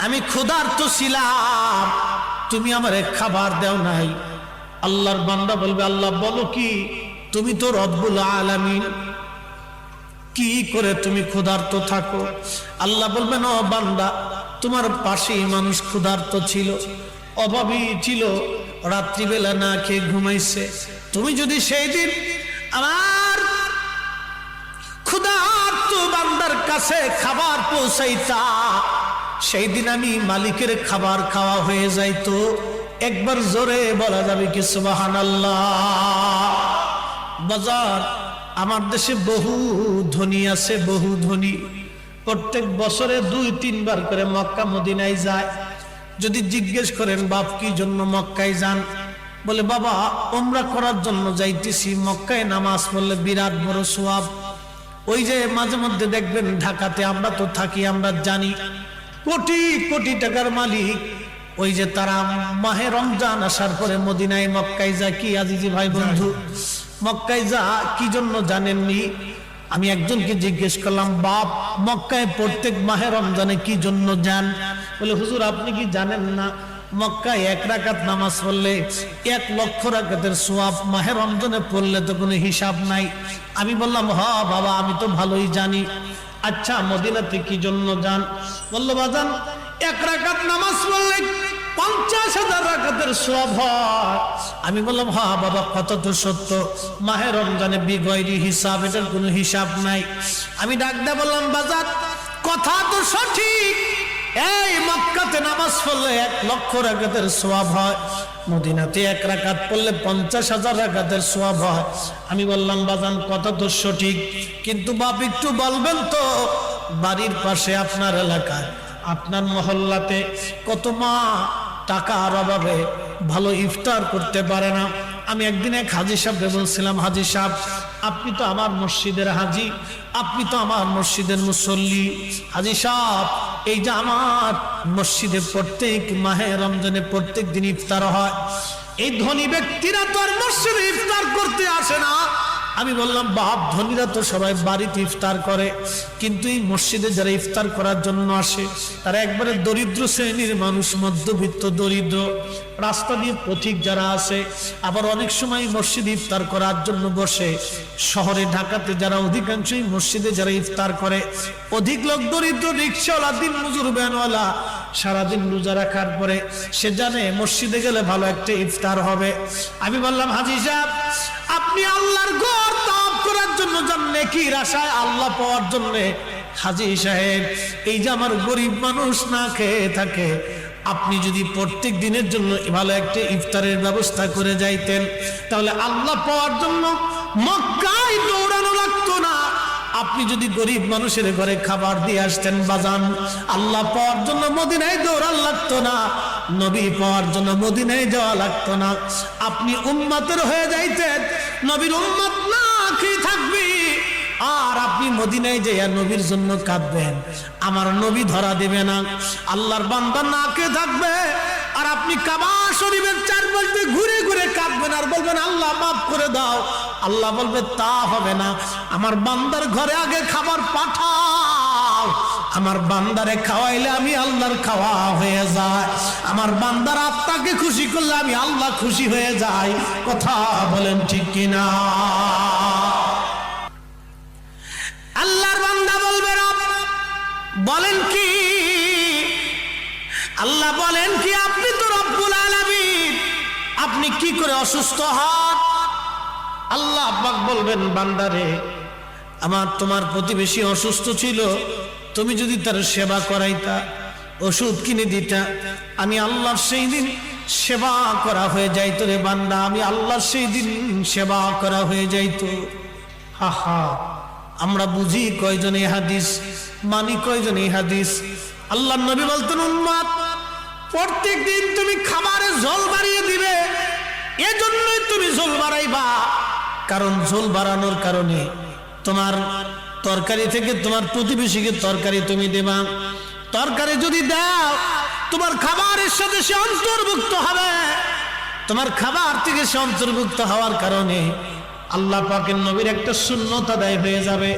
আমি ক্ষুধার্ত ছিলাম, তুমি আমারে খাবার দাও নাই। আল্লাহর বান্দা বলবে, আল্লাহ বলো কি, তুমি তো রব্বুল আলামিন, কি করে তুমি ক্ষুধার্ত থাকো? আল্লাহ বলবেন, ও বান্দা, তোমার পাশেই মানুষ ক্ষুধার্ত ছিল, অভাবী ছিল, রাত্রিবেলা না খেয়ে ঘুমাইছে। তুমি যদি সেই দিন আমার ক্ষুধার্ত বান্দার কাছে খাবার পৌঁছাইতা, সেই দিন আমি মালিকের খাবার খাওয়া হয়ে যাইতো। একবার জোরে বলা যাবে কি সুবহানাল্লাহ? বাজার, আমার দেশে বহু ধনী আছে, বহু ধনী, প্রত্যেক বছরে 2-3 বার করে মক্কা মদিনায় যায়। যদি জিজ্ঞেস করেন বাপ কি জন্য মক্কায় যান, বলে বাবা উমরা করার জন্য যাইতেছি। মক্কায় নামাজ পড়লে বিরাট বড় সওয়াব। ওই যে মাঝে মধ্যে দেখবেন ঢাকাতে আমরা তো থাকি, আমরা জানি কোটি কোটি টাকার মালিক, ওই যে তারা মাহে রমজান আসার পরে মদিনায় মক্কায় যায়। কি আজিজি ভাই বন্ধু, মক্কায় যা কি জন্য জানেননি? আমি একজনকে জিজ্ঞেস করলাম, বাপ মক্কায় প্রত্যেক মাহে রমজানে কি জন্য যান? বলে হুজুর আপনি কি জানেন না, মক্কায় 1 রাকাত নামাজ পড়লে 1 লক্ষ রাকাতের সওয়াব, মাহে রমজানে পড়লে তো কোনো হিসাব নাই। আমি বললাম, হ্যাঁ বাবা আমি তো ভালোই জানি। আচ্ছা মদিনাতে কি জন্য যান? বললো বাজান 1 রাকাত নামাজ পড়লে 50,000 রাকাতের সওয়াব হয়। আমি বললাম, হ্যাঁ বাবা কত তো সত্য, মাহে রমজানে বিগয়রি হিসাব, এটার কোনো হিসাব নাই। আমি ডাক দিয়ে বললাম, বাজার কথা তো সঠিক, এই মক্কাতে নামাজ পড়লে 1 লক্ষ রাকাতের সওয়াব হয়, মদিনাতে 1 রাকাত পড়লে 50,000 রাকাতের সওয়াব হয়। আমি বললাম, বাজান কথা তো সঠিক, কিন্তু বাপ একটু বলবেন তো, বাড়ির পাশে আপনার এলাকায়, আপনার মহল্লাতে কত মা টাকার অভাবে ভালো ইফতার করতে পারে না। আমি একদিন এক হাজী সাহেবকে বলছিলাম, হাজী সাহেব আপনি তো আমার মসজিদের হাজী, আপনি তো আমার মসজিদের মুসল্লি, হাজী সাহেব এই যে আমার মসজিদে প্রত্যেক মাহে রমজানে প্রত্যেক দিন ইফতার হয়, এই ধনী ব্যক্তিরা তো আর মসজিদে ইফতার করতে আসে না। আমি বললাম, বাপ ধনীরা তো সবাই বাড়িতে ইফতার করে, কিন্তু এই মসজিদে যারা ইফতার করার জন্য আসে তারা একবারে দরিদ্র শ্রেণীর মানুষ, মধ্যবিত্ত দরিদ্র, রাস্তা দিয়ে পথিক যারা আছে। আবার অনেক সময় মসজিদে ইফতার করার জন্য বসে শহরে ঢাকাতে যারা অধিকাংশই মসজিদে যারা ইফতার করে, অধিক লোক দরিদ্র, রিক্সাওয়ালা, দিন মজুর, ভ্যানওয়ালা, সারাদিন রোজা রাখার পরে সে জানে মসজিদে গেলে ভালো একটা ইফতার হবে। আমি বললাম, হাজী সাহেব আপনি আল্লাহর ঘর তাওয়াফ করার জন্য যান নেকির আশায়, আল্লাহ পাওয়ার জন্য। হাজী সাহেব এই যে আমার গরিব মানুষ না খেয়ে থাকে, আপনি যদি প্রত্যেক দিনের জন্য ভালো একটা ইফতারের ব্যবস্থা করে যাইতেন, তাহলে আল্লাহ পাওয়ার জন্য মক্কায় দৌড়ানো লাগতো না। আপনি যদি গরিব মানুষের ঘরে খাবার দিয়ে আসতেন বাজান, আল্লাহ পাওয়ার জন্য মদিনায় দৌড়ান লাগতো না, নবী পাওয়ার জন্য মদিনায় যাওয়া লাগতো না। আপনি উম্মতের হয়ে যাইতেন, নবীর উম্মত না খেয়ে থাকবি, আর আপনি মদিনায় যাইয়া নবীর জন্য কাঁদবেন, আমার নবী ধরা দেবে না। আল্লাহর বান্দা না খেয়ে থাকবে, আর আপনি কাবা শরীফের চারপাশে ঘুরে ঘুরে কাঁদবেন আর বলবেন আল্লাহ মাফ করে দাও। আল্লাহ বলবে তা হবে না, আমার বান্দার ঘরে আগে খাবার পাঠাও, আমার বান্দারে খাওয়াইলে আমি আল্লাহর খাওয়া হয়ে যায়, আমার বান্দার আত্মাকে খুশি করলে আমি আল্লাহ খুশি হয়ে যাই। কথা বলেন ঠিক কিনা? আল্লাহর বান্দা বলবে রব বলেন কি? আল্লাহ বলেন কি, আপনি তো রব্বুল আলামিন, আপনি কি করে অসুস্থ হন? আল্লাহ পাক বলবেন, বান্দারে আমার তোমার প্রতিবেশী অসুস্থ ছিল, তুমি যদি তার সেবা করাইতা, ওষুধ কিনে দিতা, আমি আল্লাহর সেই দিন সেবা করা হয়ে যাইতো রে বান্দা, আমি আল্লাহর সেই দিন সেবা করা হয়ে যাইতো। হা হা, আমরা বুঝি কয়জন এই হাদিস, মানি কয়জন এই হাদিস? আল্লাহর নবী বলতেন, উম্মত প্রত্যেক দিন তুমি খাবারে ঝোল বাড়িয়ে দিবে, এজন্যই তুমি ঝোল বাড়াইবা, কারণ ঝোল বাড়ানোর কারণে তোমার তরকারি থেকে তোমার প্রতিবেশীকে তরকারি তুমি দেবা, তরকারি যদি দাও তোমার খাবারের সাথে সে অন্তর্ভুক্ত হবে, তোমার খাবার থেকে সে অন্তর্ভুক্ত হওয়ার কারণে আল্লাহ পাকের নবীর একটা সুন্নত আদায় হয়ে যাবে।